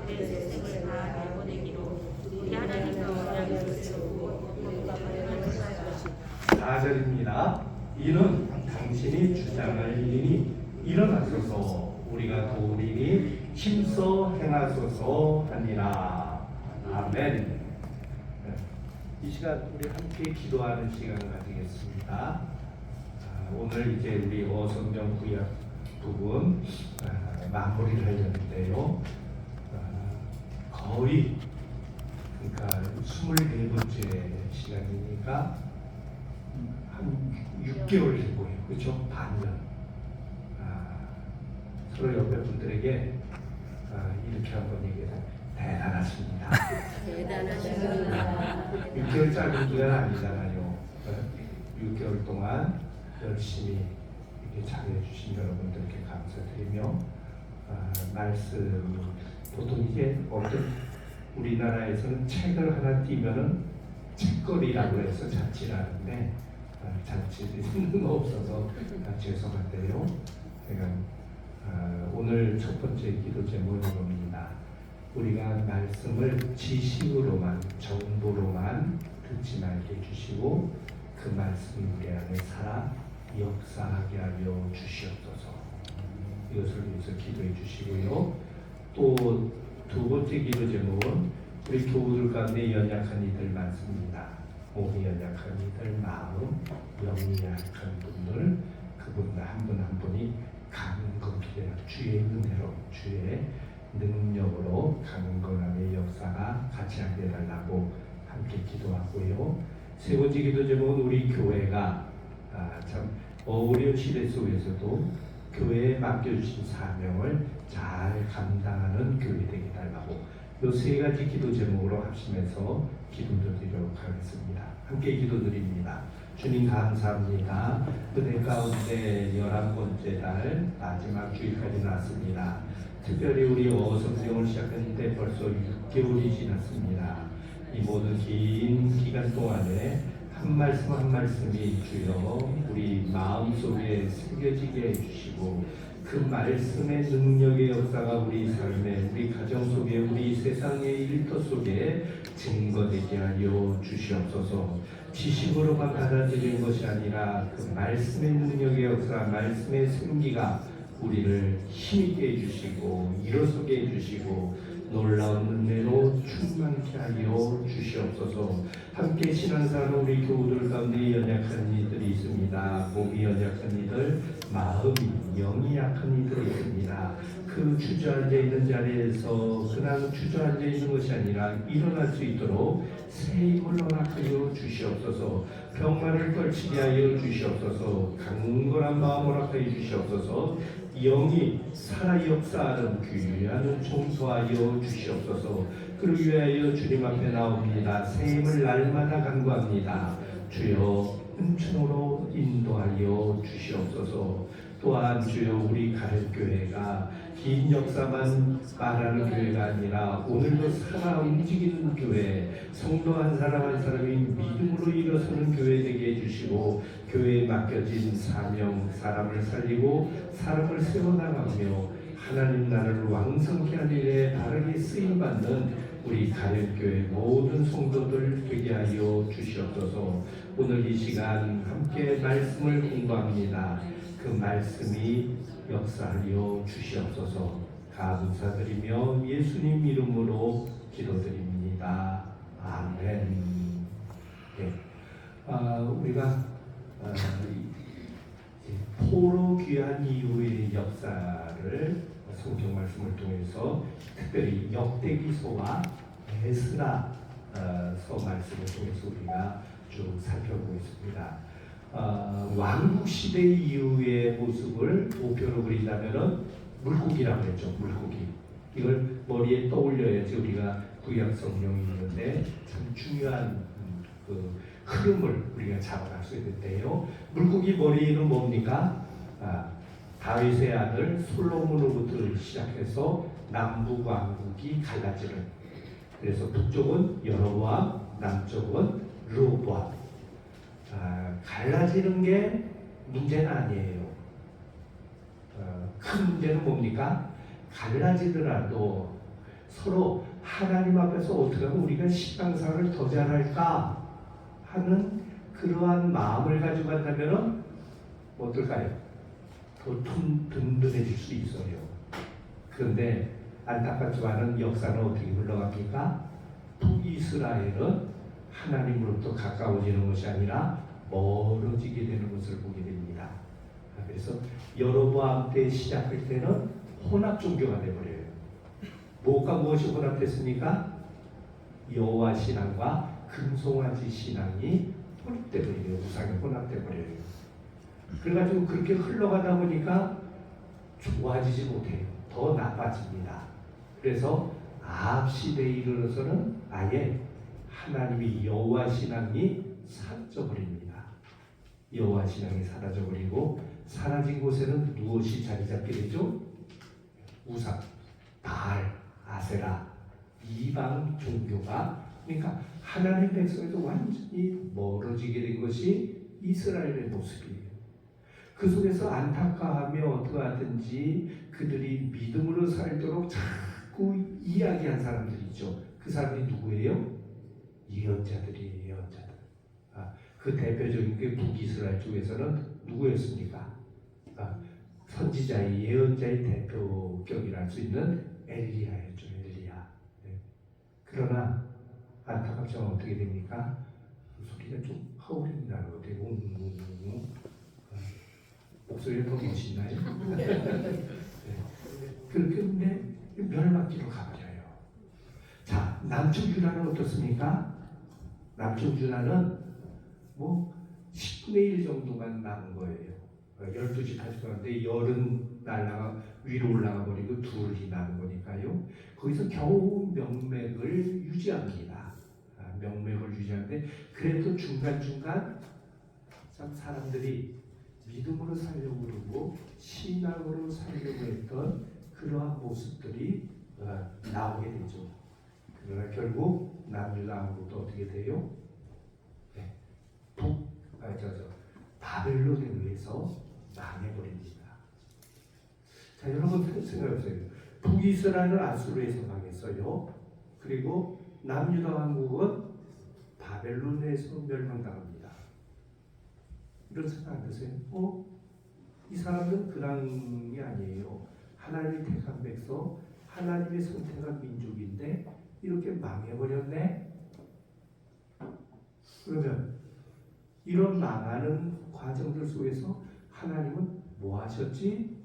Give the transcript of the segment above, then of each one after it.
내 세상을 다 내보내기로 우리 하나님과 언약을 세우고 우리가 발행하는 것이 4절입니다. 이는 당신이 주장할 일이 일어나소서 우리가 도우리니 힘써 행하소서 하니라. 아멘. 이 시간 우리 함께 기도하는 시간을 가지겠습니다. 오늘 이제 우리 어성경 구약 부분 마무리를 하려는데요. 거의 그러니까 24번째 시간이니까 한 6개월 된 거예요. 그렇죠? 반년. 서로 옆에 분들에게 이렇게 한번 얘기해서 대단하십니다. 대단하십니다. 6개월 짧은 기간 아니잖아요. 6개월 동안 열심히 이렇게 잘해 주신 여러분들께 감사드리며 말씀 보통 이게 어떤 우리나라에서는 책을 하나 띄면은 책거리라고 해서 자취라는데 자취는 없어서 죄송한데요. 제가 오늘 첫 번째 기도 제목은 이겁니다. 우리가 말씀을 지식으로만 정보로만 듣지 말게 해주시고 그 말씀이 우리 안에 살아 역사하게 하여 주시옵소서. 이것을 위해서 기도해 주시고요. 또 두 번째 기도 제목은 우리 교우들 가운데 연약한 이들 많습니다. 몸이 연약한 이들, 마음, 영이 약한 분들, 그분들 한 분 한 분이 강건케 주의 은혜로 주의 능력으로 강건함의 역사가 같이 하게 해달라고 함께 기도하고요. 세 번째 기도 제목은 우리 교회가 참 어려운 시대 속에서도 교회에 맡겨주신 사명을 잘 감당하는 교회 되게 달라고 이 세 가지 기도 제목으로 합심해서 기도드리도록 하겠습니다. 함께 기도드립니다. 주님 감사합니다. 은혜 가운데 11번째 달 마지막 주일까지 났습니다. 특별히 우리 어성경을 시작했는데 벌써 6개월이 지났습니다. 이 모든 긴 기간 동안에 한 말씀 한 말씀이 주여 우리 마음속에 새겨지게 해주시고 그 말씀의 능력의 역사가 우리 삶에 우리 가정 속에 우리 세상의 일터 속에 증거되게 하여 주시옵소서. 지식으로만 받아들이는 것이 아니라 그 말씀의 능력의 역사 말씀의 생기가 우리를 힘있게 해주시고 일어서게 해주시고 놀라운 은혜로 충만케 하여 주시옵소서. 함께 신앙사는 우리 교우들 가운데 연약한 이들이 있습니다. 몸이 연약한 이들, 마음이 영이 약한 이들이 있습니다. 그 주저앉아 있는 자리에서 그냥 주저앉아 있는 것이 아니라 일어날 수 있도록 새 힘을 허락하여 주시옵소서. 병마를 떨치게 하여 주시옵소서. 강건한 마음을 허락하여 주시옵소서. 영이 살아 역사하는 귀하는 총소하여 주시옵소서. 그를 위하여 주님 앞에 나옵니다. 새 힘을 날마다 간구합니다. 주여 은총으로 인도하여 주시옵소서. 또한 주여 우리 가련교회가 긴 역사만 말하는 교회가 아니라 오늘도 살아 움직이는 교회, 성도 한 사람 한 사람이 믿음으로 일어서는 교회 되게 해주시고 교회에 맡겨진 사명, 사람을 살리고 사람을 세워나가며 하나님 나라를 왕성케 하는 일에 바르게 쓰임받는 우리 가련교회 모든 성도들 되게 하여 주시옵소서. 오늘 이 시간 함께 말씀을 공부합니다. 그 말씀이 역사하여 주시옵소서. 감사드리며 예수님 이름으로 기도드립니다. 아멘. 네. 우리가 포로 귀한 이후의 역사를 성경 말씀을 통해서 특별히 역대기서와 에스라 서 말씀을 통해서 우리가 쭉 살펴보고 있습니다. 왕국 시대 이후의 모습을 우표로 그린다면은 물고기라고 했죠. 물고기. 이걸 머리에 떠올려야지 우리가 구약 성경이 있는데 참 중요한 그 흐름을 우리가 잡아갈 수 있는데요. 물고기 머리는 뭡니까? 다윗의 아들 솔로몬으로부터 시작해서 남북 왕국이 갈라지는. 그래서 북쪽은 여로보암, 남쪽은 르호보암. 갈라지는 게 문제는 아니에요. 큰 문제는 뭡니까? 갈라지더라도 서로 하나님 앞에서 어떻게 하면 우리가 신앙생활을 더 잘할까 하는 그러한 마음을 가지고 간다면 어떨까요? 더 든든해질 수 있어요. 그런데 안타깝지만은 역사는 어떻게 흘러갑니까? 북이스라엘은 하나님으로부터 가까워지는 것이 아니라 멀어지게 되는 것을 보게 됩니다. 그래서 여로보암 때 시작할 때는 혼합 종교가 되어버려요. 무엇과 무엇이 혼합됐습니까? 여호와 신앙과 금송아지 신앙이 혼합돼버려요. 우상이 혼합돼버려요. 그래가지고 그렇게 흘러가다 보니까 좋아지지 못해요. 더 나빠집니다. 그래서 아합 시대에 이르러서는 아예 하나님이 여호와 신앙이 사라져버립니다. 여호와 신앙이 사라져버리고 사라진 곳에는 무엇이 자리 잡게 되죠? 우상, 바알, 아세라, 이방 종교가, 그러니까 하나님 백성에서 완전히 멀어지게 된 것이 이스라엘의 모습이에요. 그 속에서 안타까워하며 어떻게 하든지 그들이 믿음으로 살도록 자꾸 이야기한 사람들이 있죠. 그 사람이 누구예요? 예언자들이에요. 예언자들. 그 대표적인 게 북이스라엘 쪽에서는 누구였습니까? 선지자의 예언자의 대표격이라 할 수 있는 엘리야였죠. 엘리야. 네. 그러나 안타깝지만 어떻게 됩니까? 그 소리가 좀 허울이 나는 것 같아요. 목소리가 더 멋있나요? 네. 그런데 멸망기로 가버려요. 자, 남쪽 유다는 어떻습니까? 남쪽 유다는 뭐 10분의 1 정도만 남은 거예요. 12지파씩 가는데 열은 날아가 위로 올라가 버리고 둘이 남은 거니까요. 거기서 겨우 명맥을 유지합니다. 명맥을 유지하는데 그래도 중간중간 참 사람들이 믿음으로 살려고 그러고 신앙으로 살려고 했던 그러한 모습들이 나오게 되죠. 그러나 결국 남유다하고도 어떻게 돼요? 네. 바벨론에 의해서 망해버립니다. 자, 여러분 생각해보세요. 북이스라엘은 아수르에서 망했어요. 그리고 남유다 왕국은 바벨론에서 멸망당합니다. 이런 생각 안 드세요? 이 사람은 그랑이 아니에요. 하나님이 택한 백성, 하나님의 선택한 민족인데 이렇게 망해버렸네? 그러면 이런 망하는 과정들 속에서 하나님은 뭐 하셨지?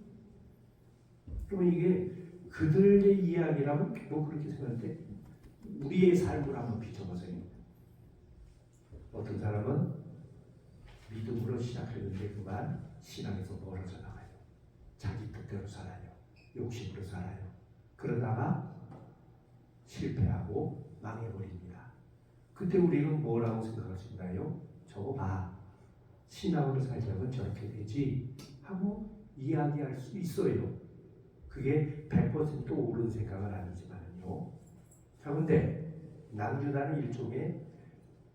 그러면 이게 그들의 이야기라면 뭐 그렇게 생각하는데 우리의 삶을 한번 비춰보세요. 어떤 사람은 믿음으로 시작했는데 그만 신앙에서 멀어져 나가요. 자기 뜻대로 살아요. 욕심으로 살아요. 그러다가 실패하고 망해버립니다. 그때 우리는 뭐라고 생각할 수 있나요? 저거 봐. 신앙으로 살자면 저렇게 되지 하고 이야기할 수 있어요. 그게 100% 옳은 생각은 아니지만요. 자, 근데 남유다는 일종의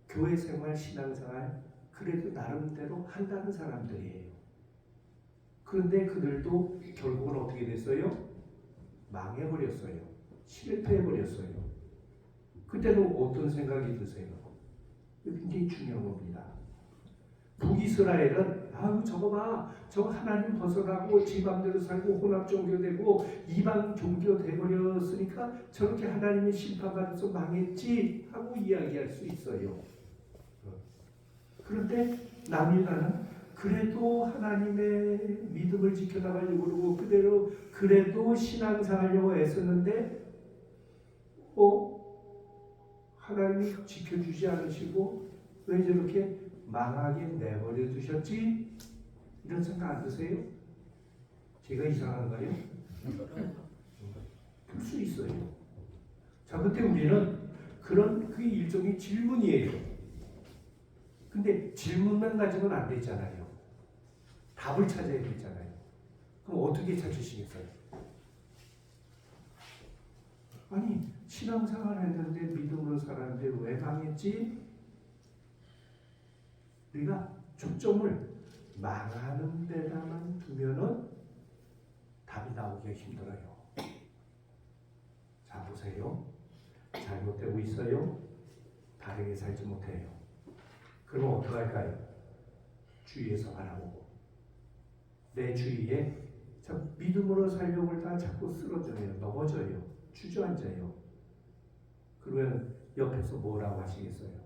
교회 생활, 신앙 생활 그래도 나름대로 한다는 사람들이에요. 그런데 그들도 결국은 어떻게 됐어요? 망해버렸어요. 실패해버렸어요. 그때는 어떤 생각이 드세요? 굉장히 중요한 겁니다. 북이스라엘은 저거 봐. 저거 하나님 벗어나고 지 맘대로 살고 혼합 종교되고 이방 종교 돼버렸으니까 저렇게 하나님의 심판받아서 망했지 하고 이야기할 수 있어요. 그런데 남유다는 그래도 하나님의 믿음을 지켜나가려고 그러고 그대로 그래도 신앙생활하려고 애썼는데 하나님이 지켜주지 않으시고 왜 저렇게 망하게 내버려 두셨지? 이런 생각 안 드세요? 제가 이상한가요? 들 수 있어요. 자, 그때 우리는 그 일종의 질문이에요. 근데 질문만 가지고는 안 되잖아요. 답을 찾아야 되잖아요. 그럼 어떻게 찾으시겠어요? 아니, 신앙생활 했는데 믿음으로 살았는데 왜 망했지? 우리가 초점을 망하는 데다만 두면은 답이 나오기가 힘들어요. 자, 보세요. 잘못되고 있어요. 바르게 살지 못해요. 그럼 어떡할까요? 주위에서 바라보고 내 주위에 참 믿음으로 살려고 다 자꾸 쓰러져요. 넘어져요. 주저앉아요. 그러면 옆에서 뭐라고 하시겠어요?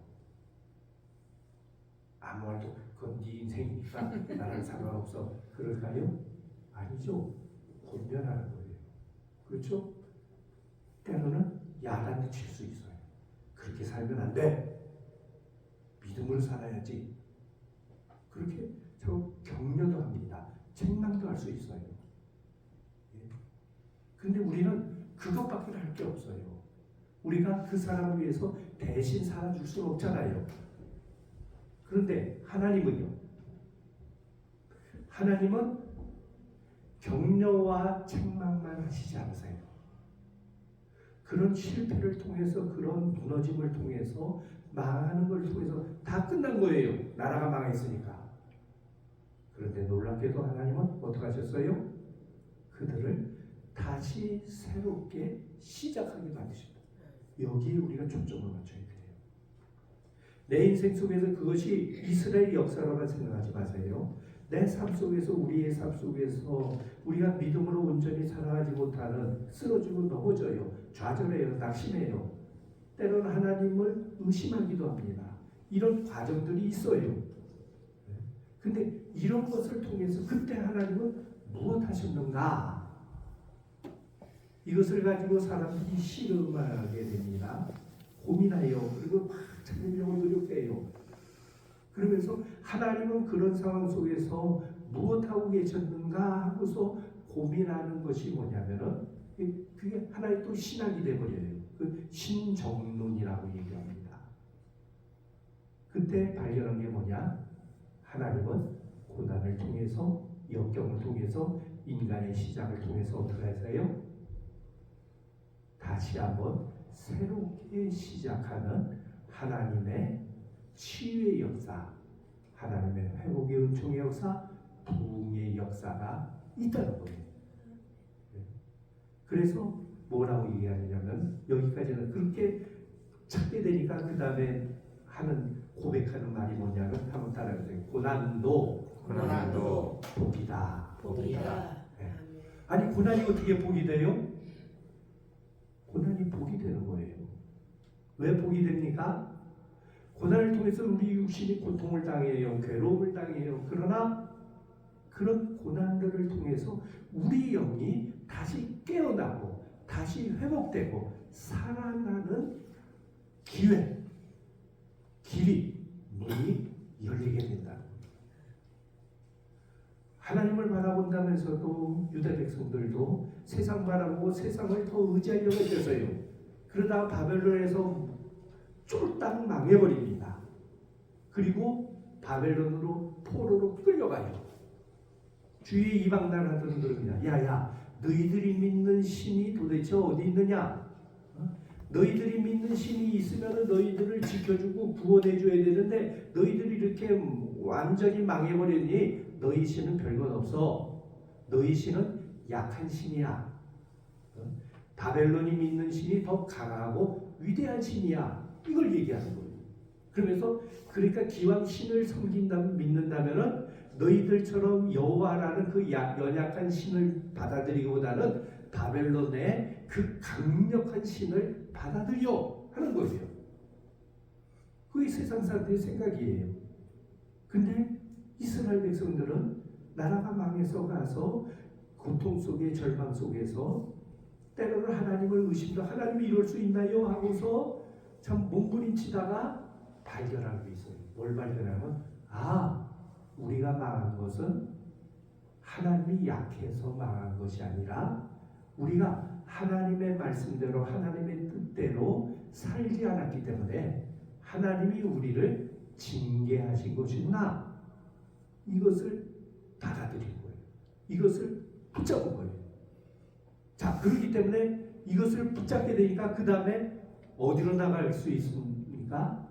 아무 말도 그건 네 인생이니까 나랑 상관없어. 그럴까요? 아니죠. 권면하는 거예요. 그렇죠? 때로는 야단도 칠 수 있어요. 그렇게 살면 안 돼. 믿음으로 살아야지. 그렇게 저 격려도 합니다. 책망도 할 수 있어요. 그런데 우리는 그것밖에 할 게 없어요. 우리가 그 사람을 위해서 대신 살아줄 수는 없잖아요. 그런데 하나님은요. 하나님은 격려와 책망만 하시지 않으세요. 그런 실패를 통해서, 그런 무너짐을 통해서, 망하는 걸 통해서 다 끝난 거예요. 나라가 망했으니까. 그런데 놀랍게도 하나님은 어떻게 하셨어요? 그들을 다시 새롭게 시작하게 만드십니다. 여기에 우리가 초점을 맞춰야 돼요. 내 인생 속에서 그것이 이스라엘 역사로만 생각하지 마세요. 내 삶 속에서, 우리의 삶 속에서 우리가 믿음으로 온전히 살아가지 못하는, 쓰러지고 넘어져요. 좌절해요. 낙심해요. 때로는 하나님을 의심하기도 합니다. 이런 과정들이 있어요. 근데 이런 것을 통해서 그때 하나님은 무엇 하셨는가? 이것을 가지고 사람들이 실험하게 됩니다. 고민해요. 그리고 막 찾으려고 노력해요. 그러면서 하나님은 그런 상황 속에서 무엇하고 계셨는가 하고서 고민하는 것이 뭐냐면은 그게 하나의 또 신학이 되어버려요. 그 신정론이라고 얘기합니다. 그때 발견한 게 뭐냐? 하나님은 고난을 통해서, 역경을 통해서, 인간의 시작을 통해서 어떻게 하세요? 다시 한번 새롭게 시작하는 하나님의 치유의 역사, 하나님의 회복의 은총의 역사, 부흥의 역사가 있다는 거예요. 그래서 뭐라고 얘기하냐면, 여기까지는 그렇게 찾게 되니까 그 다음에 하는, 고백하는 말이 뭐냐면, 한번 따라해보세요. 고난도 복이다. 네. 아니, 고난이 어떻게 복이 돼요? 고난이 복이 되는 거예요. 왜 복이 됩니까? 고난을 통해서 우리 육신이 고통을 당해요. 괴로움을 당해요. 그러나 그런 고난들을 통해서 우리 영이 다시 깨어나고 다시 회복되고 살아나는 기회, 길이, 문이 열리게 된다는 거예요. 하나님을 바라본다면서도 유대 백성들도 세상 바라보고 세상을 더 의지하려고 했어요. 그러다가 바벨론에서 쫄딱 망해버립니다. 그리고 바벨론으로 포로로 끌려가요. 주위에 이방 나라들은 그럽니다. 야야, 너희들이 믿는 신이 도대체 어디 있느냐? 너희들이 믿는 신이 있으면 너희들을 지켜주고 구원해줘야 되는데 너희들이 이렇게 완전히 망해버렸니? 너희 신은 별것 없어. 너희 신은 약한 신이야. 바벨론이 믿는 신이 더 강하고 위대한 신이야. 이걸 얘기하는 거예요. 그러면서 그러니까 기왕 신을 섬긴다면, 믿는다면은 너희들처럼 여호와라는 그 연약한 신을 받아들이기보다는 바벨론의 그 강력한 신을 받아들여 하는 거예요. 그게 세상 사람들의 생각이에요. 근데 이스라엘 백성들은 나라가 망해서 가서 고통 속에, 절망 속에서 때로는 하나님을 의심도, 하나님이 이럴 수 있나요? 하고서 참 몸부림치다가 발견한 게 있어요. 뭘 발견하면, 우리가 망한 것은 하나님이 약해서 망한 것이 아니라 우리가 하나님의 말씀대로, 하나님의 뜻대로 살지 않았기 때문에 하나님이 우리를 징계하신 것이구나. 이것을 받아들인 거예요. 이것을 붙잡은 거예요. 자, 그렇기 때문에 이것을 붙잡게 되니까 그 다음에 어디로 나갈 수 있습니까?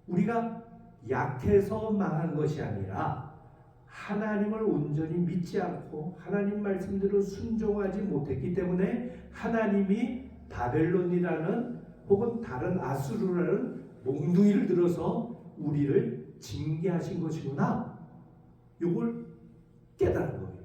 우리가 약해서 망한 것이 아니라 하나님을 온전히 믿지 않고 하나님 말씀대로 순종하지 못했기 때문에 하나님이 바벨론이라는 혹은 다른 아수르라는 몽둥이를 들어서 우리를 징계하신 것이구나. 이걸 깨달은 거예요.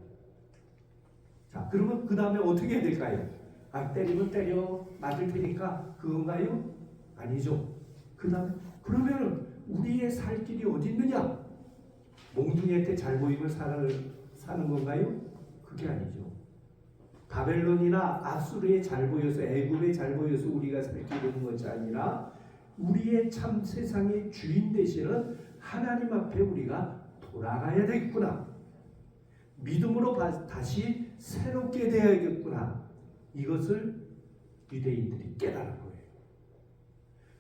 자, 그러면 그 다음에 어떻게 해야 될까요? 아, 때리면 때려 맞을 테니까 그건가요? 아니죠. 그 다음에 그러면 우리의 살 길이 어디 있느냐? 몽둥이한테 잘 보이면 사는 건가요? 그게 아니죠. 바벨론이나 아수르에 잘 보여서, 애굽에 잘 보여서 우리가 살게 되는 것이 아니라 우리의 참 세상의 주인 되시는 하나님 앞에 우리가 돌아가야 되겠구나. 믿음으로 다시 새롭게 되어야겠구나. 이것을 유대인들이 깨달은 거예요.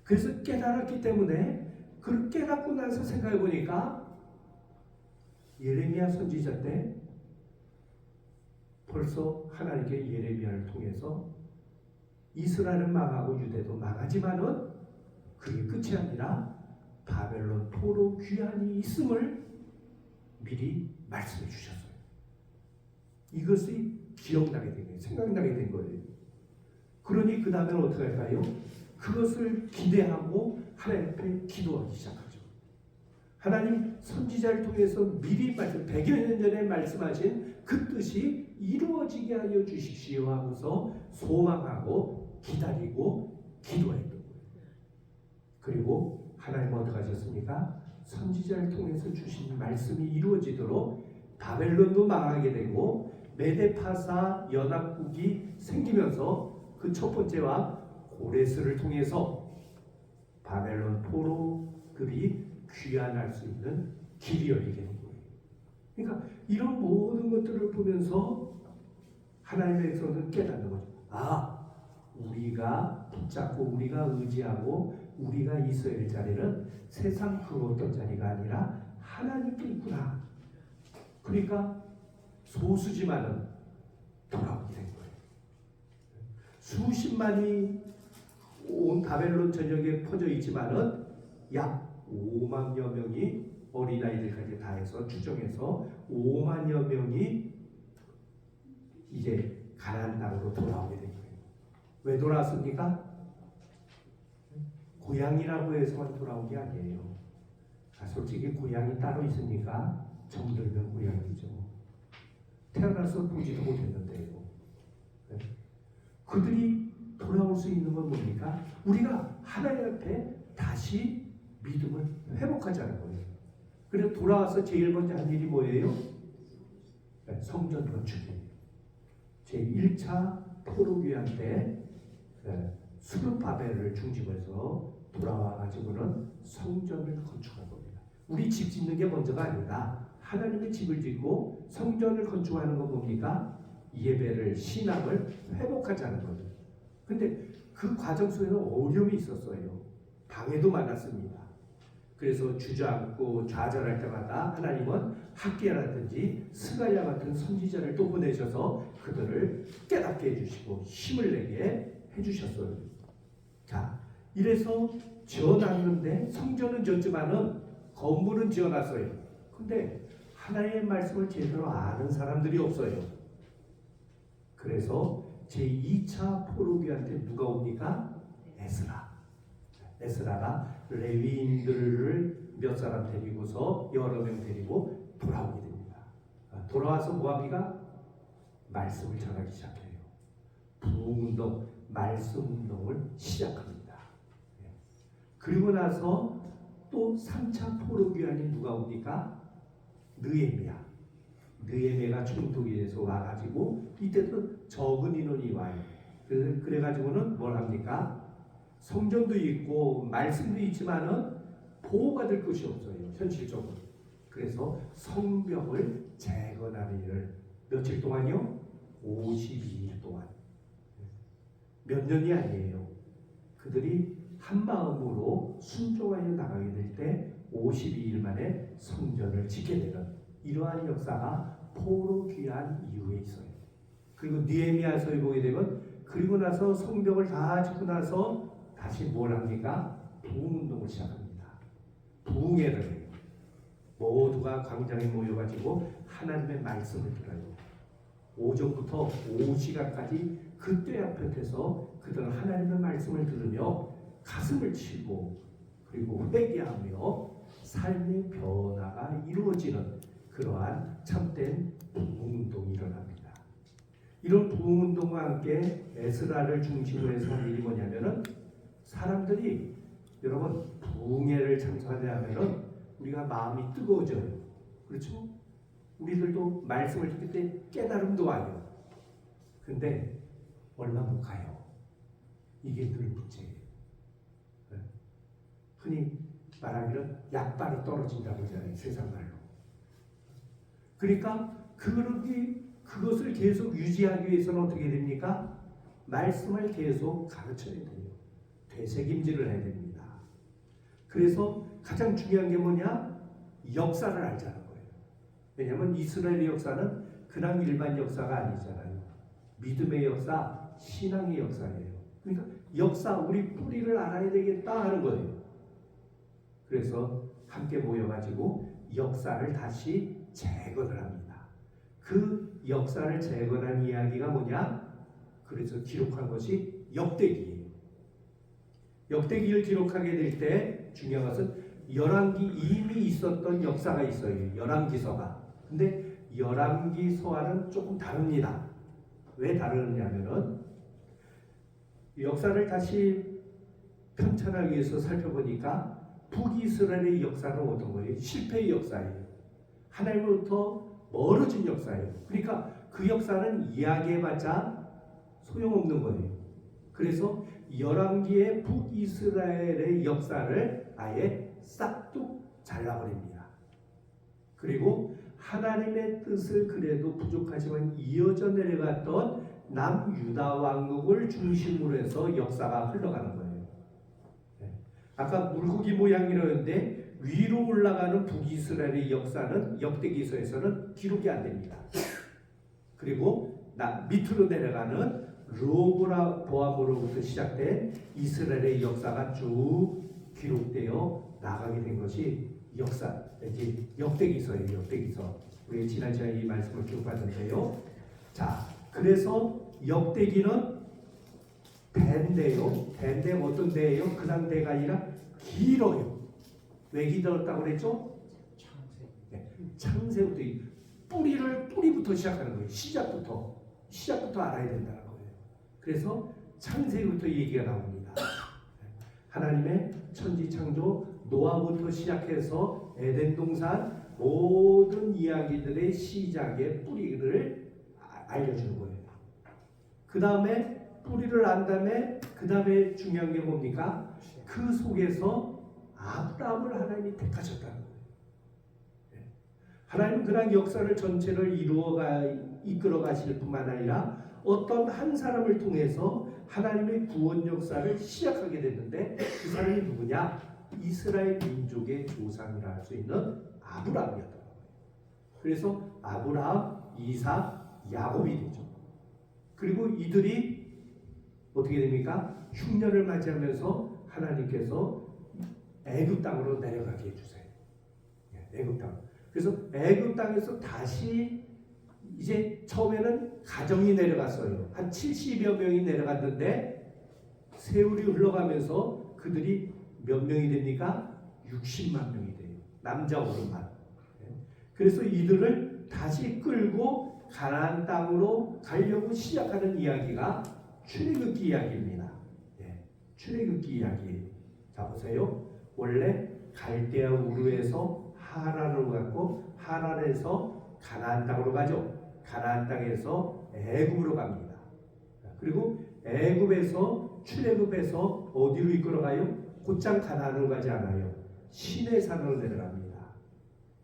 그래서 깨달았기 때문에 그걸 깨닫고 나서 생각해 보니까 예레미야 선지자 때 벌써 하나님께 예레미야를 통해서 이스라엘은 망하고 유대도 망하지만은 그게 끝이 아니라 바벨론 포로 귀환이 있음을 미리 말씀해 주셨어요. 이것이 기억나게 된 거예요. 생각나게 된 거예요. 그러니 그 다음에는 어떻게 할까요? 그것을 기대하고 하나님 앞에 기도하기 시작하죠. 하나님 선지자를 통해서 미리 100여 년 전에 말씀하신 그 뜻이 이루어지게 하여 주십시오 하고서 소망하고 기다리고 기도했던 거예요. 그리고 하나님은 어떻게 하셨습니까? 선지자를 통해서 주신 말씀이 이루어지도록 바벨론도 망하게 되고 메데파사 연합국이 생기면서 그 첫 번째 왕 고레스를 통해서 바벨론 포로들이 귀환할 수 있는 길이 열리게 된 거예요. 그러니까 이런 모든 것들을 보면서 하나님의 백성들은 깨닫는 거죠. 아, 우리가 붙잡고 우리가 의지하고 우리가 있어야 할 자리는 세상 그 어떤 자리가 아니라 하나님께 있구나. 그러니까 소수지만은 돌아오게 된 거예요. 수십만이 온 바벨론 전역에 퍼져 있지만은 약 5만여 명이 어린아이들까지 다 해서 추정해서 5만여 명이 이제 가나안 땅으로 돌아오게 된 거예요. 왜 돌아왔습니까? 고향이라고 해서만 돌아온 게 아니에요. 솔직히 고향이 따로 있으니까 정들면 고향이죠. 태어나서 보지도 못했는데요. 그들이 돌아올 수 있는 건 뭡니까? 우리가 하나님 앞에 다시 믿음을 회복하자는 거예요. 그래서 돌아와서 제일 먼저 한 일이 뭐예요? 성전 건축이에요. 제1차 포로귀환 때 수르바벨을 중심으로 돌아와가지고는 성전을 건축한 겁니다. 우리 집 짓는 게 먼저가 아니라 하나님의 집을 짓고 성전을 건축하는 건 뭡니까? 예배를, 신앙을 회복하자는 거죠. 근데 그 과정 속에는 어려움이 있었어요. 방해도 많았습니다. 그래서 주저앉고 좌절할 때마다 하나님은 학개라든지 스가랴 같은 선지자를 또 보내셔서 그들을 깨닫게 해주시고 힘을 내게 해주셨어요. 자, 이래서 지어놨는데 성전은 지었지만은 건물은 지어놨어요. 근데 하나님의 말씀을 제대로 아는 사람들이 없어요. 그래서 제2차 포로기한 때 누가 옵니까? 에스라가 레위인들을 몇 사람 데리고서 여러 명 데리고 돌아오게 됩니다. 돌아와서 뭐합니까? 말씀을 전하기 시작해요. 부흥운동, 말씀운동을 시작합니다. 그리고 나서 또 3차 포로기한이 누가 옵니까? 느헤미야가 총독이 돼서 와가지고 이때도 적은 인원이 와요. 그래가지고는 뭘 합니까? 성전도 있고 말씀도 있지만은 보호받을 것이 없어요. 현실적으로. 그래서 성벽을 재건하는 일을 며칠 동안요? 52일 동안. 몇 년이 아니에요. 그들이 한 마음으로 순종하여 나가게 될 때 52일 만에 성전을 짓게 되는 이러한 역사가 포로 귀환 이후에 있어요. 그리고 느헤미야서에 보게 되면 그리고 나서 성벽을 다 짓고 나서 다시 뭘 합니까? 부흥운동을 시작합니다. 부흥회를 해요. 모두가 광장에 모여가지고 하나님의 말씀을 들어요. 오전부터 오후 시간까지 그때 앞에서 그들은 하나님의 말씀을 들으며 가슴을 치고 그리고 회개하며 삶의 변화가 이루어지는 그러한 참된 부흥운동이 일어납니다. 이런 부흥운동과 함께 에스라를 중심으로 해서 한 일이 뭐냐면은 사람들이 여러분 부흥회를 참석하려면은 우리가 마음이 뜨거워져요. 그렇죠? 우리들도 말씀을 듣을 때 깨달음도 와요. 근데 얼마 못 가요. 이게 늘 문제예요. 흔히 말하기를 약발이 떨어진다고 하잖아요. 세상 말로. 그러니까 그것을 계속 유지하기 위해서는 어떻게 됩니까? 말씀을 계속 가르쳐야 돼요. 되새김질을 해야 됩니다. 그래서 가장 중요한 게 뭐냐? 역사를 알자는 거예요. 왜냐하면 이스라엘의 역사는 그냥 일반 역사가 아니잖아요. 믿음의 역사, 신앙의 역사예요. 그러니까 역사, 우리 뿌리를 알아야 되겠다 하는 거예요. 그래서 함께 모여가지고 역사를 다시 재건을 합니다. 그 역사를 재건한 이야기가 뭐냐? 그래서 기록한 것이 역대기예요. 역대기를 기록하게 될 때 중요한 것은 열왕기 이미 있었던 역사가 있어요. 열왕기서가. 근데 열왕기서와는 조금 다릅니다. 왜 다르냐면은 역사를 다시 편찬하기 위해서 살펴보니까 북이스라엘의 역사는 어떤 거예요? 실패의 역사예요. 하나님으로부터 멀어진 역사예요. 그러니까 그 역사는 이야기해봤자 소용없는 거예요. 그래서 열왕기의 북이스라엘의 역사를 아예 싹둑 잘라버립니다. 그리고 하나님의 뜻을 그래도 부족하지만 이어져 내려갔던 남유다 왕국을 중심으로 해서 역사가 흘러가는 거예요. 아까 물고기 모양이라는데 위로 올라가는 북이스라엘의 역사는 역대기서에서는 기록이 안 됩니다. 그리고 밑으로 내려가는 로보라보암으로부터 시작된 이스라엘의 역사가 쭉 기록되어 나가게 된 것이 역대기서예요. 역대기서. 우리 지난 시간에 이 말씀을 기록받았는데요. 자, 그래서 역대기는 대인데요. 대인데 어떤 대예요? 그냥 대가 아니라 길어요. 왜 길었다고 그랬죠? 창세부터 뿌리부터 시작하는 거예요. 시작부터 알아야 된다는 거예요. 그래서 창세부터 얘기가 나옵니다. 하나님의 천지 창조 노아부터 시작해서 에덴 동산 모든 이야기들의 시작의 뿌리를 알려주는 거예요. 그 다음에 뿌리를 안 다음에 그 다음에 중요한 게 뭡니까? 그 속에서 아브라함을 하나님이 택하셨다는 거예요. 하나님은 그런 역사를 전체를 이끌어 가실 뿐만 아니라 어떤 한 사람을 통해서 하나님의 구원 역사를 시작하게 됐는데 그 사람이 누구냐? 이스라엘 민족의 조상이라 할 수 있는 아브라함이었던 거예요. 그래서 아브라함, 이삭, 야곱이 되죠. 그리고 이들이 어떻게 됩니까? 흉년을 맞이하면서 하나님께서 애굽 땅으로 내려가게 해주세요. 애굽 땅. 그래서 애굽 땅에서 다시 이제 처음에는 가정이 내려갔어요. 한 70여 명이 내려갔는데 세월이 흘러가면서 그들이 몇 명이 됩니까? 60만 명이 돼요. 남자 어른만. 그래서 이들을 다시 끌고 가나안 땅으로 가려고 시작하는 이야기가 출애굽기 이야기입니다. 출애굽기 이야기. 자 보세요. 원래 갈대아 우르에서 하란으로 갔고 하란에서 가나안 땅으로 가죠. 가나안 땅에서 애굽으로 갑니다. 그리고 애굽에서 출애굽해서 어디로 이끌어가요? 곧장 가나안으로 가지 않아요. 시내산으로 내려갑니다.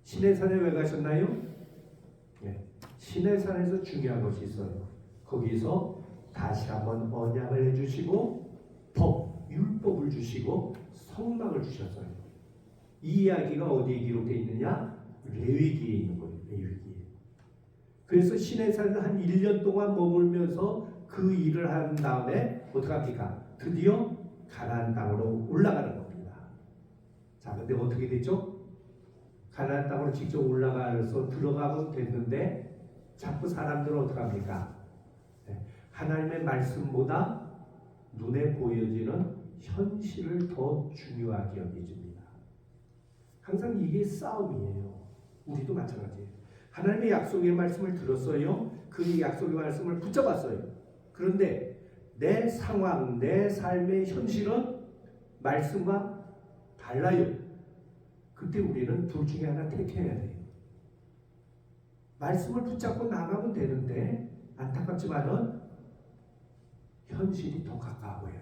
시내산에 왜 가셨나요? 시내산에서 중요한 것이 있어요. 거기서 다시 한번 언약을 해주시고 율법을 주시고 성막을 주셨어요. 이 이야기가 어디에 기록되어 있느냐? 레위기에 있는 거예요. 레위기에. 그래서 시내산에서 한 1년 동안 머물면서 그 일을 한 다음에 어떡합니까? 드디어 가나안 땅으로 올라가는 겁니다. 자, 근데 어떻게 됐죠? 가나안 땅으로 직접 올라가서 들어가면 됐는데 자꾸 사람들은 어떻게 합니까? 하나님의 말씀보다 눈에 보여지는 현실을 더 중요하게 여겨집니다. 항상 이게 싸움이에요. 우리도 마찬가지예요. 하나님의 약속의 말씀을 들었어요. 그 약속의 말씀을 붙잡았어요. 그런데 내 상황, 내 삶의 현실은 말씀과 달라요. 그때 우리는 둘 중에 하나 택해야 돼요. 말씀을 붙잡고 나가면 되는데 안타깝지만은 현실이 더 가까워 보여요.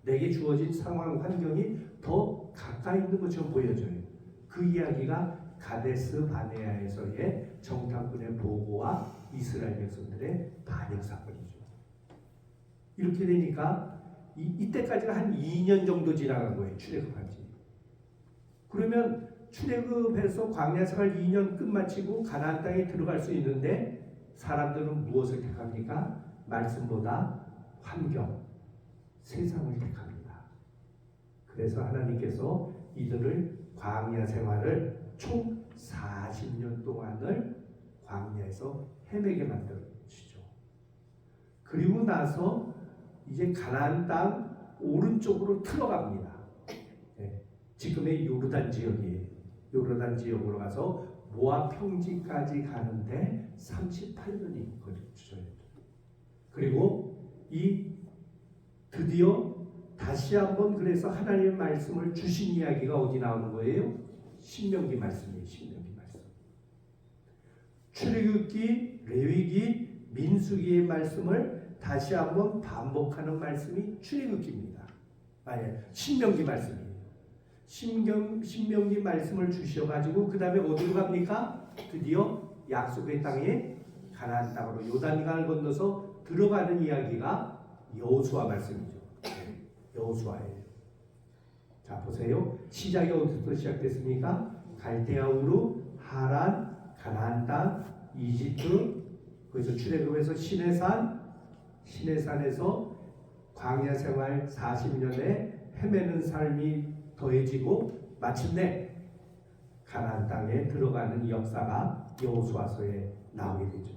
내게 주어진 상황, 환경이 더 가까이 있는 것처럼 보여져요. 그 이야기가 가데스 바네아에서의 정탐꾼의 보고와 이스라엘 백성들의 반역 사건이죠. 이렇게 되니까 이때까지가 한 2년 정도 지나간 거예요. 출애굽한 지. 그러면 출애굽해서 광야 생활 2년 끝마치고 가나안 땅에 들어갈 수 있는데 사람들은 무엇을 택합니까? 말씀보다 환경, 세상을 택합니다. 그래서 하나님께서 이들을 광야 생활을 총 40년 동안을 광야에서 헤매게 만들어주죠. 그리고 나서 이제 가나안 땅 오른쪽으로 들어갑니다. 지금의 요르단 지역이에요. 요르단 지역으로 가서 모압 평지까지 가는데 38년이 걸리죠. 그리고 드디어 다시 한번 그래서 하나님의 말씀을 주신 이야기가 어디 나오는 거예요? 신명기 말씀이에요. 신명기 말씀. 출애굽기, 레위기, 민수기의 말씀을 다시 한번 반복하는 말씀이 출애굽기입니다. 신명기 말씀이에요. 신명기 말씀을 주셔가지고 그 다음에 어디로 갑니까? 드디어 약속의 땅에 가나안 땅으로 요단강을 건너서 들어가는 이야기가 여호수아 말씀이죠. 여호수아예요. 자 보세요. 시작이 어디서 시작됐습니까? 갈대아 우르, 하란, 가나안 땅, 이집트, 거기서 출애굽해서 시내산에서 광야 생활 40년에 헤매는 삶이 더해지고 마침내 가나안 땅에 들어가는 역사가 여호수아서에 나오게 되죠.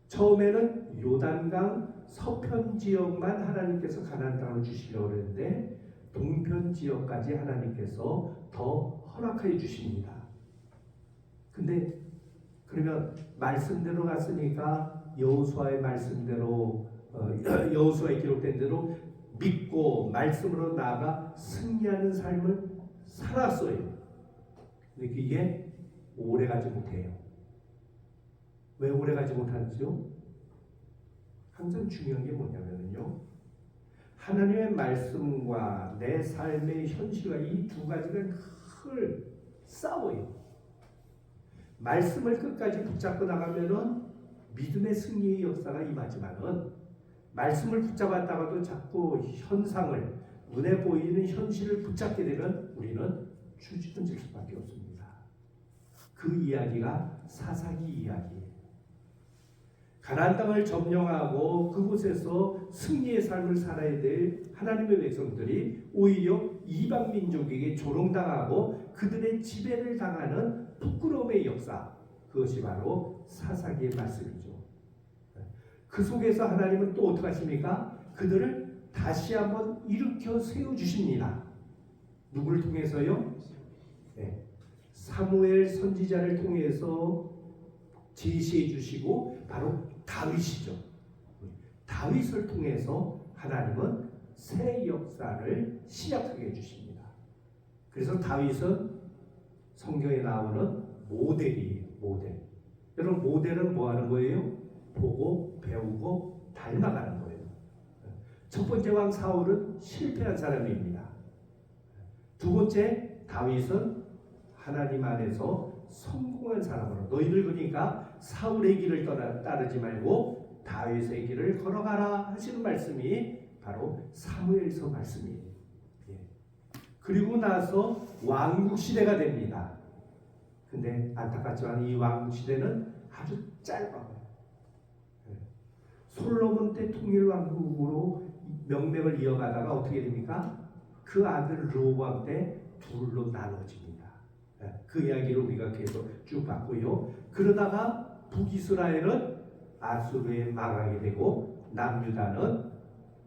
처음에는 요단강 서편 지역만 하나님께서 가나안 땅을 주시려고 했는데 동편 지역까지 하나님께서 더 허락해 주십니다. 근데 그러면 말씀대로 갔으니까 여호수아의 말씀대로 여호수아에 기록된 대로 믿고 말씀으로 나아가 승리하는 삶을 살았어요. 근데 이게 오래가지 못해요. 왜 오래가지 못하죠? 항상 중요한 게 뭐냐면요, 하나님의 말씀과 내 삶의 현실과 이 두 가지가 늘 싸워요. 말씀을 끝까지 붙잡고 나가면은 믿음의 승리의 역사가 임하지만은 말씀을 붙잡았다가도 자꾸 현상을, 눈에 보이는 현실을 붙잡게 되면 우리는 주저앉을 수밖에 없습니다. 그 이야기가 사사기 이야기예요. 가나안 땅을 점령하고 그곳에서 승리의 삶을 살아야 될 하나님의 백성들이 오히려 이방 민족에게 조롱당하고 그들의 지배를 당하는 부끄러움의 역사, 그것이 바로 사사기의 말씀이죠. 그 속에서 하나님은 또 어떻게 하십니까? 그들을 다시 한번 일으켜 세워주십니다. 누구를 통해서요? 사무엘 선지자를 통해서 제시해 주시고 바로 다윗이죠. 다윗을 통해서 하나님은 새 역사를 시작하게 해주십니다. 그래서 다윗은 성경에 나오는 모델이에요. 모델. 여러분 모델은 뭐 하는 거예요? 보고 배우고 닮아가는 거예요. 첫 번째 왕 사울은 실패한 사람입니다. 두 번째 다윗은 하나님 안에서 성공한 사람으로, 너희들 그러니까 사울의 길을 따르지 말고 다윗의 길을 걸어가라 하시는 말씀이 바로 사무엘서 말씀이에요. 그리고 나서 왕국 시대가 됩니다. 근데 안타깝지만 이 왕국 시대는 아주 짧아요. 솔로몬 때 통일 왕국으로 명맥을 이어가다가 어떻게 됩니까? 그 아들 르호보암 때 둘로 나눠집니다. 그 이야기를 우리가 계속 쭉 봤고요. 그러다가 북이스라엘은 아수르에 망하게 되고 남유다는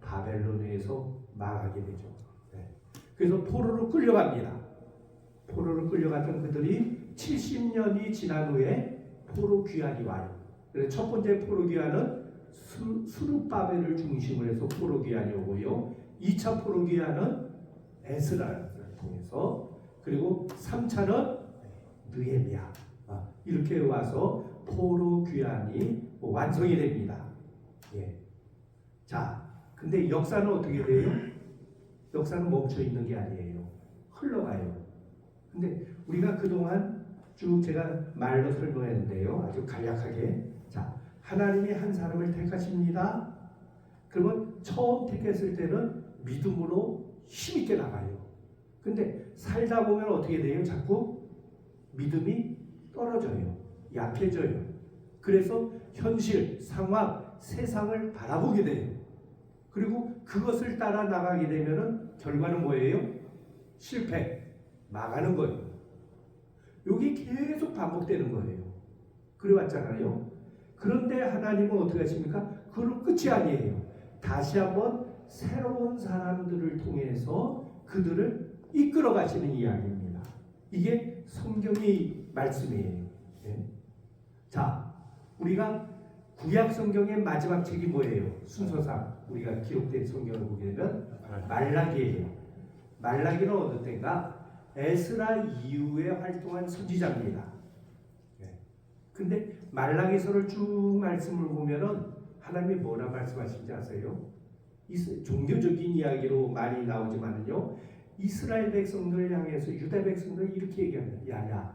바벨론에서 망하게 되죠. 네. 그래서 포로로 끌려갑니다. 포로로 끌려갔던 그들이 70년이 지난 후에 포로 귀환이 와요. 그래서 첫 번째 포로 귀환은 수르바벨을 중심으로 해서 포로 귀환이 오고요. 2차 포로 귀환은 에스라를 통해서, 그리고 3차는 느헤미야, 이렇게 와서 포로 귀환이 완성이 됩니다. 예. 자, 근데 역사는 어떻게 돼요? 역사는 멈춰 있는 게 아니에요. 흘러가요. 근데 우리가 그동안 쭉 제가 말로 설명했는데요. 아주 간략하게. 자, 하나님이 한 사람을 택하십니다. 그러면 처음 택했을 때는 믿음으로 힘있게 나가요. 근데 살다 보면 어떻게 돼요? 자꾸 믿음이 떨어져요. 약해져요. 그래서 현실, 상황, 세상을 바라보게 돼요. 그리고 그것을 따라 나가게 되면은 결과는 뭐예요? 실패, 망하는 거예요. 여기 계속 반복되는 거예요. 그래왔잖아요. 그런데 하나님은 어떻게 하십니까? 그걸로 끝이 아니에요. 다시 한번 새로운 사람들을 통해서 그들을 이끌어 가시는 이야기입니다. 이게 성경의 말씀이에요. 네. 자, 우리가 구약 성경의 마지막 책이 뭐예요? 순서상 우리가 기록된 성경을 보게 되면 말라기예요. 말라기는 어느 때인가? 에스라 이후에 활동한 선지자입니다. 네. 근데 말라기서를 쭉 말씀을 보면은 하나님이 뭐라 말씀하신지 아세요? 종교적인 이야기로 많이 나오지만은요, 이스라엘 백성들을 향해서 유다 백성들을 이렇게 얘기합니다. 야야,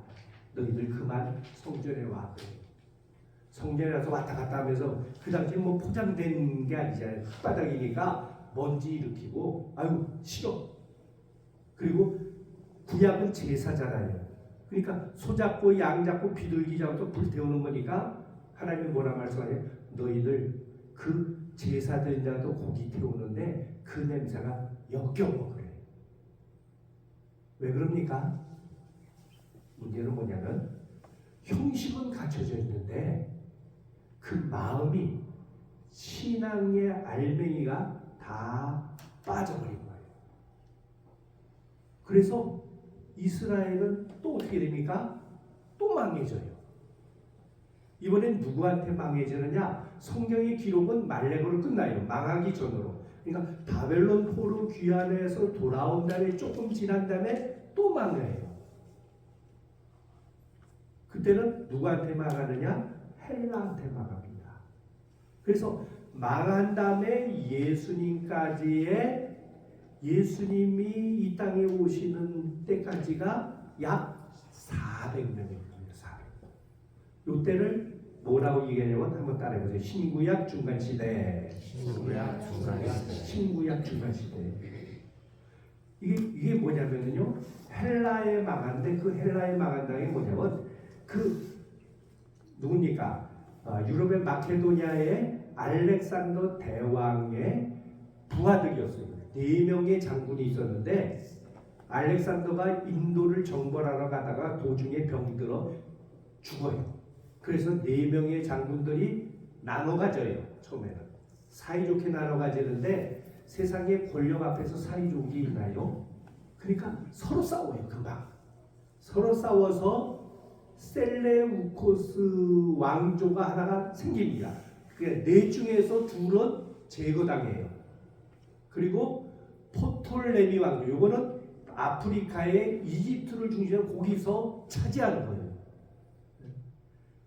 너희들 그만 성전에 와. 성전에 와서 왔다 갔다 하면서 그 당시에 뭐 포장된 게 아니잖아요. 흙바닥이니까 먼지 일으키고 아유 싫어. 그리고 구약은 제사잖아요. 그러니까 소 잡고 양 잡고 비둘기 잡고 불 태우는 거니까 하나님이 뭐라 말씀하세요? 너희들 그 제사 드린다고 고기 태우는데 그 냄새가 역겨워 그래. 왜 그럽니까? 문제는 뭐냐면 형식은 갖춰져 있는데 그 마음이, 신앙의 알맹이가 다 빠져버린 거예요. 그래서 이스라엘은 또 어떻게 됩니까? 또 망해져요. 이번엔 누구한테 망해지느냐? 성경의 기록은 말레고로 끝나요. 망하기 전으로. 그러니까 바벨론 포로 귀환해서 돌아온 다음에 조금 지난 다음에 또 망해요. 그때는 누구한테 망하느냐? 헬라한테 망합니다. 그래서 망한 다음에 예수님이 이 땅에 오시는 때까지가 약 400년이 걸려요. 400년. 이때를 뭐라고 얘기하냐면 한번 따라해보세요. 신구약 중간시대. 신구약 중간시대. 이게 뭐냐면요, 헬라에 망한데 그 헬라에 망한 당이 뭐냐면 누굽니까? 유럽의 마케도니아의 알렉산더 대왕의 부하들이었어요. 4명의 장군이 있었는데 알렉산더가 인도를 정벌하러 가다가 도중에 병이 들어 죽어요. 그래서 4명의 장군들이 나눠 가져요. 처음에는 사이좋게 나눠 가지는데 세상의 권력 앞에서 사이좋은 게 있나요? 그러니까 서로 싸워요. 금방 서로 싸워서 셀레우코스 왕조가 하나가 생깁니다. 그러니까 4 중에서 2은 제거당해요. 그리고 포톨레미 왕조, 이거는 아프리카의 이집트를 중심으로 거기서 차지하는 거예요.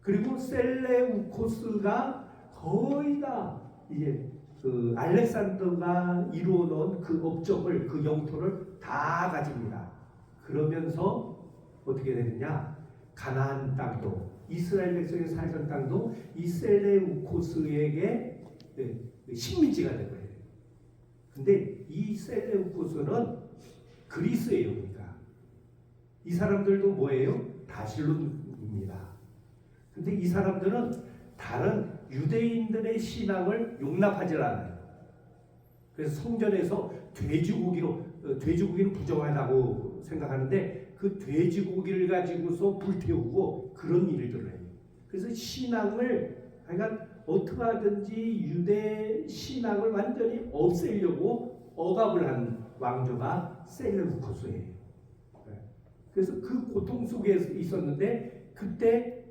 그리고 셀레우코스가 거의 다 이제 그 알렉산더가 이루어놓은 그 업적을, 그 영토를 다 가집니다. 그러면서 어떻게 되느냐? 가나안 땅도, 이스라엘 백성이 살던 땅도 이 셀레우코스에게 식민지가 된 거예요. 근데 이 셀레우코스는 그리스예요. 그러니까 이 사람들도 뭐예요? 다실론입니다. 근데 이 사람들은 다른 유대인들의 신앙을 용납하지 않아요. 그래서 성전에서 돼지고기는 부정하다고 생각하는데 그 돼지고기를 가지고서 불태우고 그런 일들을 해요. 그래서 신앙을 그러니까 어떻게 하든지 유대 신앙을 완전히 없애려고 억압을 한 왕조가 셀레우코스예요. 그래서 그 고통 속에 있었는데 그때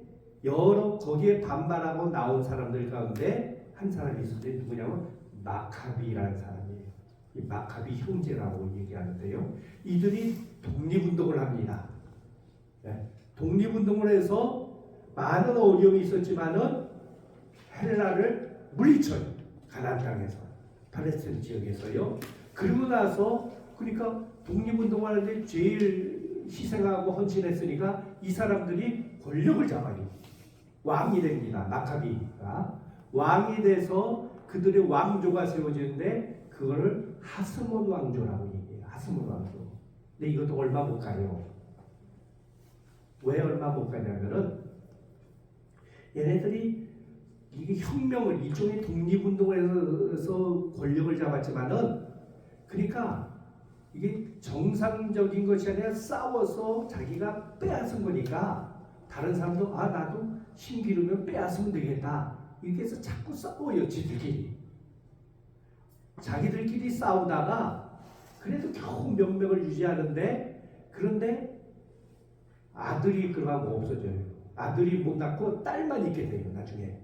여러 거기에 반발하고 나온 사람들 가운데 한 사람이 있었는데 누구냐면 마카비라는 사람이에요. 이 마카비 형제라고 얘기하는데요. 이들이 독립운동을 합니다. 독립운동을 해서 많은 어려움이 있었지만은 헬라를 물리쳐요. 가나안 땅에서, 팔레스타인 지역에서요. 그러고 나서 그러니까 독립운동을 하는데 제일 희생하고 헌신했으니까 이 사람들이 권력을 잡아요. 왕이 됩니다. 마카비가 왕이 돼서 그들의 왕조가 세워지는데 그거를 하스몬 왕조라고 얘기해요. 하스몬 왕조. 근데 이것도 얼마 못 가요. 왜 얼마 못 가냐면은 얘네들이 이게 혁명을 일종의 독립운동을 해서 권력을 잡았지만은 그러니까 이게 정상적인 것이 아니라 싸워서 자기가 빼앗은 거니까 다른 사람도 아 나도 힘 기르면 빼앗으면 되겠다 이렇게 해서 자꾸 싸워요. 자기들끼리 싸우다가 그래도 겨우 명맥을 유지하는데 그런데 아들이 그러고 없어져요. 아들이 못 낳고 딸만 있게 돼요. 나중에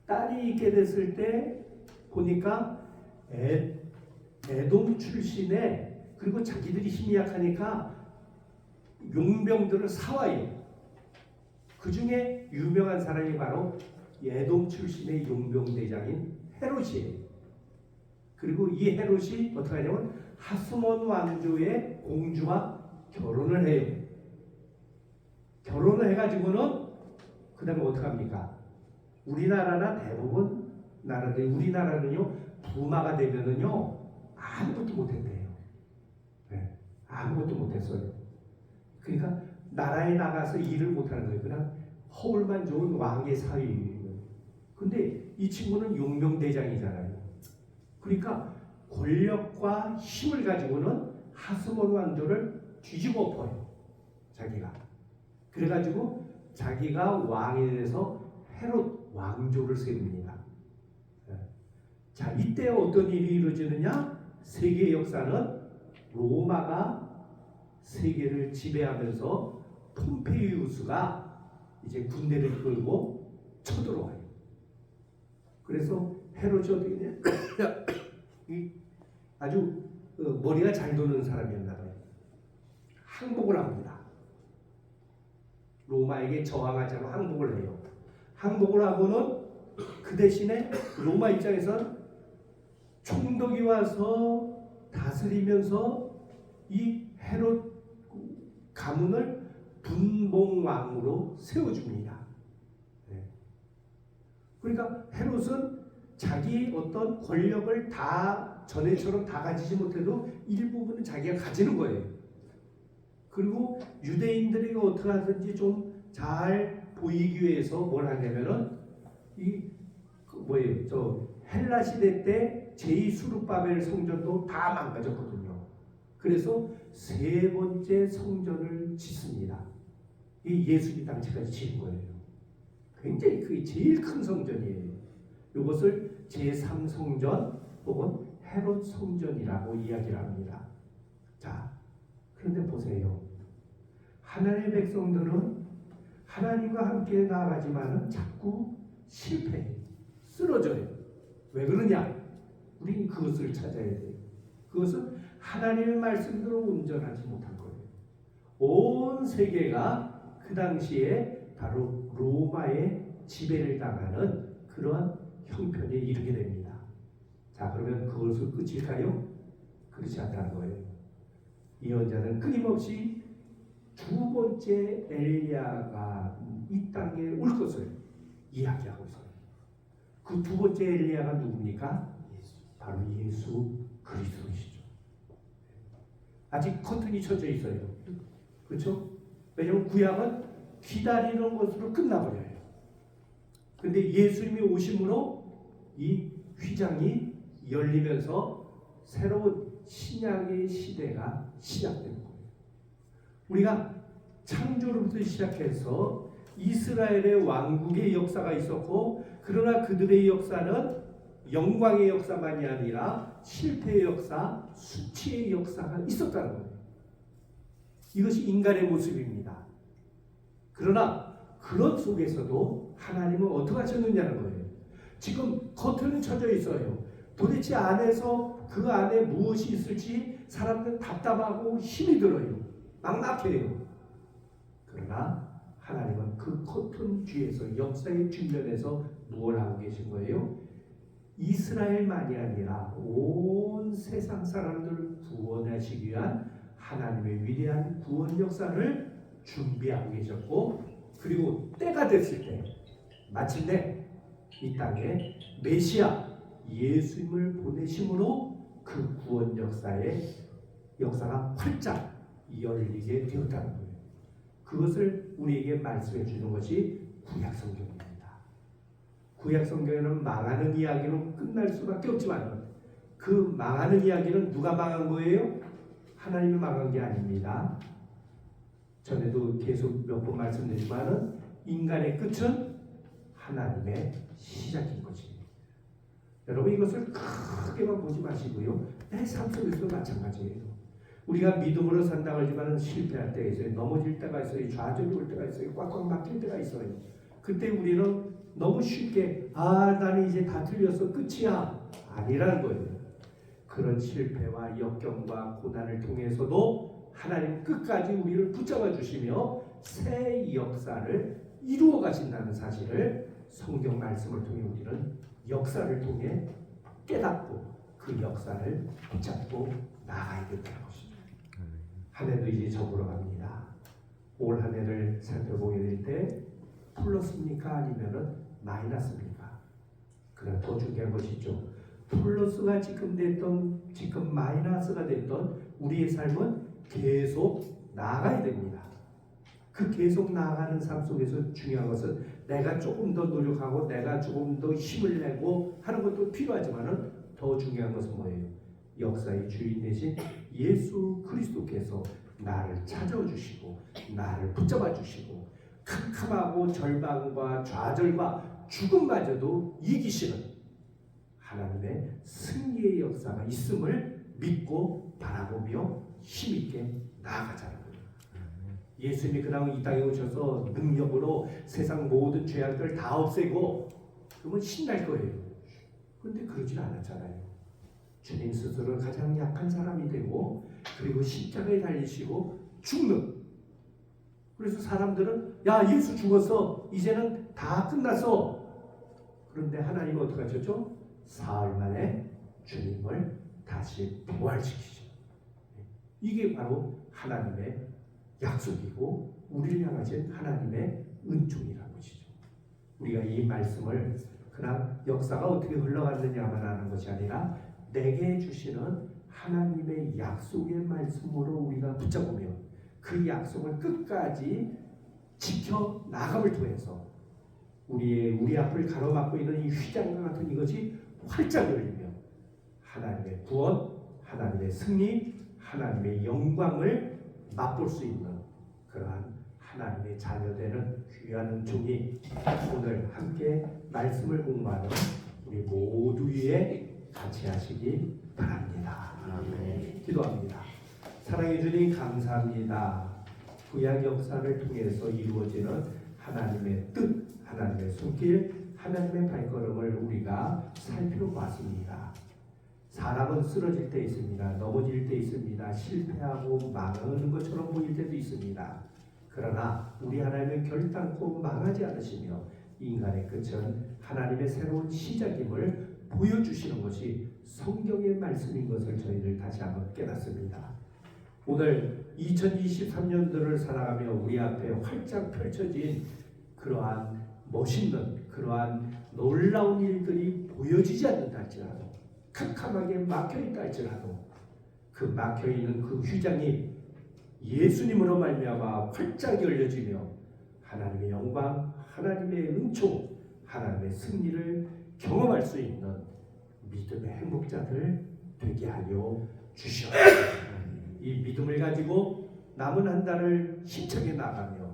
딸이 있게 됐을 때 보니까 에돔 출신의 그리고 자기들이 힘이 약하니까 용병들을 사와요. 그 중에 유명한 사람이 바로 에돔 출신의 용병대장인 헤롯이에요. 그리고 이 헤롯이 어떻게 하냐면 하스몬 왕조의 공주와 결혼을 해요. 결혼을 해가지고는 그 다음에 어떻게 합니까? 우리나라나 대부분 나라들 우리나라는요 부마가 되면은요 아무것도 못했대요. 네, 아무것도 못했어요. 그러니까 나라에 나가서 일을 못하는 거예요. 그냥 허울만 좋은 왕의 사위예요. 근데 이 친구는 용병대장이잖아요. 그러니까 권력과 힘을 가지고는 하스몬 왕조를 뒤집어 엎어요. 자기가. 그래가지고 자기가 왕이 돼서 헤롯 왕조를 세웁니다. 자, 이때 어떤 일이 이루어지느냐? 세계 역사는 로마가 세계를 지배하면서 폼페이우스가 이제 군대를 끌고 쳐들어와요. 그래서 헤롯이 어떻게 되냐? 아주 머리가 잘 도는 사람이었나 봐요. 항복을 합니다. 로마에게 저항하자고 항복을 해요. 항복을 하고는 그 대신에 로마 입장에서는 총독이 와서 다스리면서 이 헤롯 가문을 분봉왕으로 세워줍니다. 그러니까 헤롯은 자기 어떤 권력을 다 전에처럼 다 가지지 못해도 일부분은 자기가 가지는 거예요. 그리고 유대인들이 어떻게 하든지 좀 잘 보이기 위해서 뭘 하냐면은 저 헬라 시대 때 제2수르바벨 성전도 다 망가졌거든요. 그래서 세 번째 성전을 짓습니다. 이 예수님 당시까지 지은 거예요. 굉장히 그게 제일 큰 성전이에요. 이것을 제3성전 혹은 헤롯 성전이라고 이야기를 합니다. 자, 그런데 보세요. 하나님의 백성들은 하나님과 함께 나아가지만은 자꾸 실패해요. 쓰러져요. 왜 그러냐? 우리는 그것을 찾아야 돼요. 그것은 하나님의 말씀대로 온전하지 못한 거예요. 온 세계가 그 당시에 바로 로마의 지배를 당하는 그러한 형편에 이르게 됩니다. 자, 그러면 그것을 끝일까요? 그렇지 않다는 거예요. 예언자는 끊임없이 두 번째 엘리야가 이 땅에 올 것을 이야기하고 있어요. 그 두 번째 엘리야가 누굽니까? 바로 예수 그리스도이시죠. 아직 커튼이 쳐져 있어요. 그렇죠? 왜냐하면 구약은 기다리는 것으로 끝나버려요. 근데 예수님이 오심으로 이 휘장이 열리면서 새로운 신약의 시대가 시작되는 거예요. 우리가 창조로부터 시작해서 이스라엘의 왕국의 역사가 있었고, 그러나 그들의 역사는 영광의 역사만이 아니라 실패의 역사, 수치의 역사가 있었다는 거예요. 이것이 인간의 모습입니다. 그러나 그런 속에서도 하나님은 어떻게 하셨느냐는 거예요. 지금 커튼은 쳐져 있어요. 도대체 안에서 그 안에 무엇이 있을지 사람들은 답답하고 힘이 들어요. 막막해요. 그러나 하나님은 그 커튼 뒤에서, 역사의 뒷면에서 무엇을 하고 계신 거예요? 이스라엘만이 아니라 온 세상 사람들을 구원하시기 위한 하나님의 위대한 구원 역사를 준비하고 계셨고, 그리고 때가 됐을 때 마침내 이 땅에 메시아 예수님을 보내심으로 그 구원 역사가 활짝 열리게 되었다는 거예요. 그것을 우리에게 말씀해 주는 것이 구약성경입니다. 구약성경에는 망하는 이야기로 끝날 수밖에 없지만, 그 망하는 이야기는 누가 망한 거예요? 하나님이 망한 게 아닙니다. 전에도 계속 몇 번 말씀드리지만, 인간의 끝은 하나님의 시작인 거지. 여러분, 이것을 크게만 보지 마시고요, 내 삶 속에서도 마찬가지예요. 우리가 믿음으로 산다고 하지만 실패할 때가 있어요. 넘어질 때가 있어요. 좌절이 올 때가 있어요. 꽉꽉 막힐 때가 있어요. 그때 우리는 너무 쉽게 나는 이제 다 틀렸어, 끝이야, 아니라는 거예요. 그런 실패와 역경과 고난을 통해서도 하나님 끝까지 우리를 붙잡아 주시며 새 역사를 이루어 가신다는 사실을 성경 말씀을 통해 우리는 역사를 통해 깨닫고 그 역사를 붙잡고 나아가야 된다는 것입니다. 한 해도 이제 접으러 갑니다. 올 한 해를 살펴보게 될 때 플러스입니까? 아니면은 마이너스입니까? 그러나 더 중요한 것이 있죠. 플러스가 지금 됐던, 지금 마이너스가 됐던 우리의 삶은 계속 나아가야 됩니다. 그 계속 나아가는 삶 속에서 중요한 것은 내가 조금 더 노력하고 내가 조금 더 힘을 내고 하는 것도 필요하지만은 더 중요한 것은 뭐예요? 역사의 주인 되신 예수 그리스도께서 나를 찾아와 주시고 나를 붙잡아 주시고 캄캄하고 절망과 좌절과 죽음마저도 이기시는 하나님의 승리의 역사가 있음을 믿고 바라보며 힘있게 나아가자는 거예요. 예수님이 그나마 이 땅에 오셔서 능력으로 세상 모든 죄악들을 다 없애고 그러면 신날 거예요. 그런데 그러질 않았잖아요. 주님 스스로 가장 약한 사람이 되고, 그리고 십자가에 달리시고 죽는. 그래서 사람들은 야, 예수 죽었어, 이제는 다 끝났어. 그런데 하나님은 어떻게 하셨죠? 사흘 만에 주님을 다시 부활시키죠. 이게 바로 하나님의 약속이고 우리를 향하신 하나님의 은총이라는 것이죠. 우리가 이 말씀을 그냥 역사가 어떻게 흘러갔느냐만 아는 것이 아니라 내게 주시는 하나님의 약속의 말씀으로 우리가 붙잡으며 그 약속을 끝까지 지켜 나감을 통해서 우리 앞을 가로막고 있는 이 휘장과 같은 이것이 활짝 열리며 하나님의 구원, 하나님의 승리, 하나님의 영광을 맛볼 수 있는 그러한 하나님의 자녀되는 귀한 은총이 오늘 함께 말씀을 공부하는 우리 모두 위에 같이 하시기 바랍니다. 아멘. 기도합니다. 사랑해 주님 감사합니다. 구약 역사를 통해서 이루어지는 하나님의 뜻, 하나님의 손길, 하나님의 발걸음을 우리가 살펴봤습니다. 사람은 쓰러질 때 있습니다. 넘어질 때 있습니다. 실패하고 망하는 것처럼 보일 때도 있습니다. 그러나 우리 하나님은 결단코 망하지 않으시며 인간의 끝은 하나님의 새로운 시작임을 보여주시는 것이 성경의 말씀인 것을 저희들 다시 한번 깨닫습니다. 오늘 2023년도를 살아가며 우리 앞에 활짝 펼쳐진 그러한 멋있는 그러한 놀라운 일들이 보여지지 않는다 할지라도, 캄캄하게 막혀있다 할지라도 그 막혀있는 그 휘장이 예수님으로 말미암아 활짝 열려지며 하나님의 영광, 하나님의 은총, 하나님의 승리를 경험할 수 있는 믿음의 행복자들 되게 하여 주시옵소서. 이 믿음을 가지고 남은 한 달을 힘차게 나가며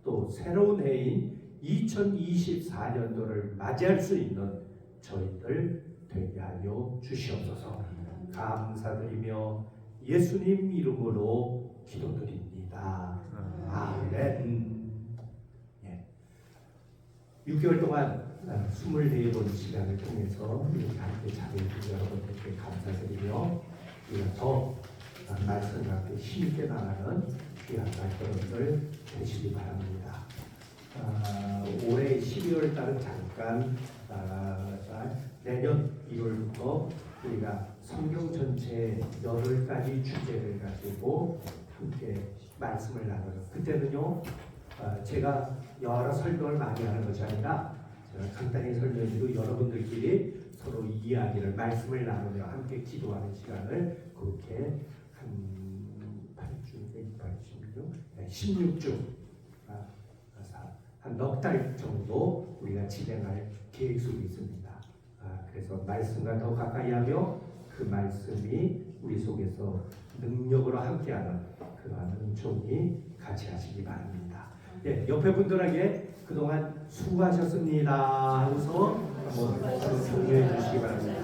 또 새로운 해인 2024년도를 맞이할 수 있는 저희들 되게 하여 주시옵소서. 감사드리며 예수님 이름으로 기도드립니다. 아멘. 6개월 동안 24번 시간을 통해서 이렇게 함께 자리해주신 여러분들께 감사드리며 우리가 더 말씀과 함께 힘있게 나가는 귀한 여러분들 되시기 바랍니다. 올해 12월 달은 잠깐 내년 1월부터 우리가 성경 전체 8가지 주제를 가지고 함께 말씀을 나눠요. 그때는요 제가 여러 설명을 많이 하는 것이 아니라 제가 간단히 설명드리고 여러분들끼리 서로 이야기를 말씀을 나누며 함께 기도하는 시간을 그렇게 한 16주 한 넉 달 정도 우리가 진행할 계획 속에 있습니다. 그래서 말씀과 더 가까이 하며 그 말씀이 우리 속에서 능력으로 함께하는 그러한 은총이 같이 하시기 바랍니다. 옆에 분들에게 그동안 수고하셨습니다 하고서 한번 격려해 주시기 바랍니다.